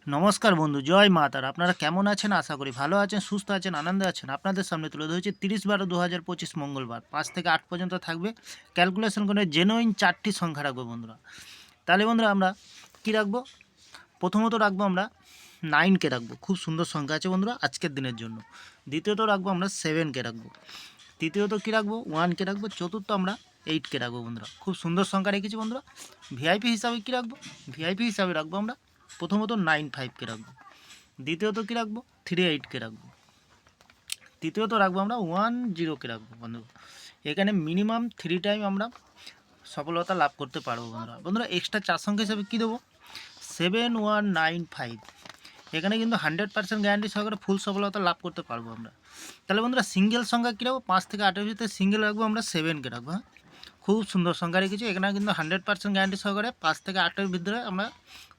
নমস্কার বন্ধু, জয় মা তারা। আপনারা কেমন আছেন? আশা করি ভালো আছেন, সুস্থ আছেন, আনন্দে আছেন। আপনাদের সামনে তুলে ধরেছি 30/12/2025 মঙ্গলবার 5 থেকে 8 পর্যন্ত থাকবে ক্যালকুলেশন করে জেনুইন 4টি সংখ্যা রাখবো বন্ধুরা। তাহলে বন্ধুরা আমরা কি রাখবো? প্রথমত রাখবো আমরা 9কে রাখবো, খুব সুন্দর সংখ্যা আছে বন্ধুরা আজকের দিনের জন্য। দ্বিতীয়ত রাখবো আমরা 7কে রাখবো। তৃতীয়ত কী রাখবো? 1কে রাখবো। চতুর্থ আমরা 8কে রাখবো বন্ধুরা। খুব সুন্দর সংখ্যা রেখেছি বন্ধুরা। ভিআইপি হিসাবে কী রাখবো? ভিআইপি হিসাবে রাখবো আমরা প্রথমত 95কে রাখবো। দ্বিতীয়ত কী রাখবো? 38কে রাখবো। তৃতীয়ত রাখবো আমরা 10কে রাখবো বন্ধু। এখানে মিনিমাম 3 টাইম আমরা সফলতা লাভ করতে পারবো বন্ধুরা। বন্ধুরা এক্সট্রা 4 সংখ্যা হিসেবে কী দেবো? 7195। এখানে কিন্তু 100% গ্যারান্টি সহকারে ফুল সফলতা লাভ করতে পারবো আমরা। তাহলে বন্ধুরা সিঙ্গেল সংখ্যা কী রাখবো? 5 থেকে 8-এর ভিতরে সিঙ্গেল রাখবো আমরা 7কে রাখবো। হ্যাঁ, খুব সুন্দর সংখ্যা রেখেছি। এখানে কিন্তু 100% গ্যারান্টি সহকারে 5 থেকে 8-এর ভিতরে আমরা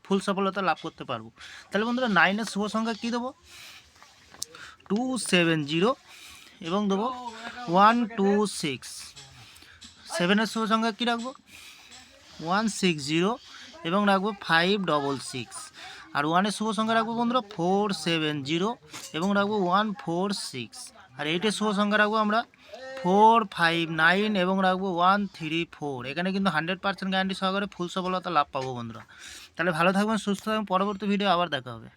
ফুল সফলতা লাভ করতে পারবো। তাহলে বন্ধুরা 9-এর শুভ সংখ্যা কী দেবো? 270 এবং দেবো 126। 7-এর শুভ সংখ্যা কী রাখবো? 160 এবং রাখবো 566। আর 1-এর শুভ সংখ্যা রাখবো বন্ধুরা 470 এবং রাখবো 146। আর 8-এর শুভ সংখ্যা রাখবো আমরা 459 এবং রাখবো 134। এখানে কিন্তু 100% গ্যারান্টি সহকারে ফুল সফলতা লাভ পাবো বন্ধুরা। তাহলে ভালো থাকবেন, সুস্থ থাকবেন। পরবর্তী ভিডিও আবার দেখা হবে।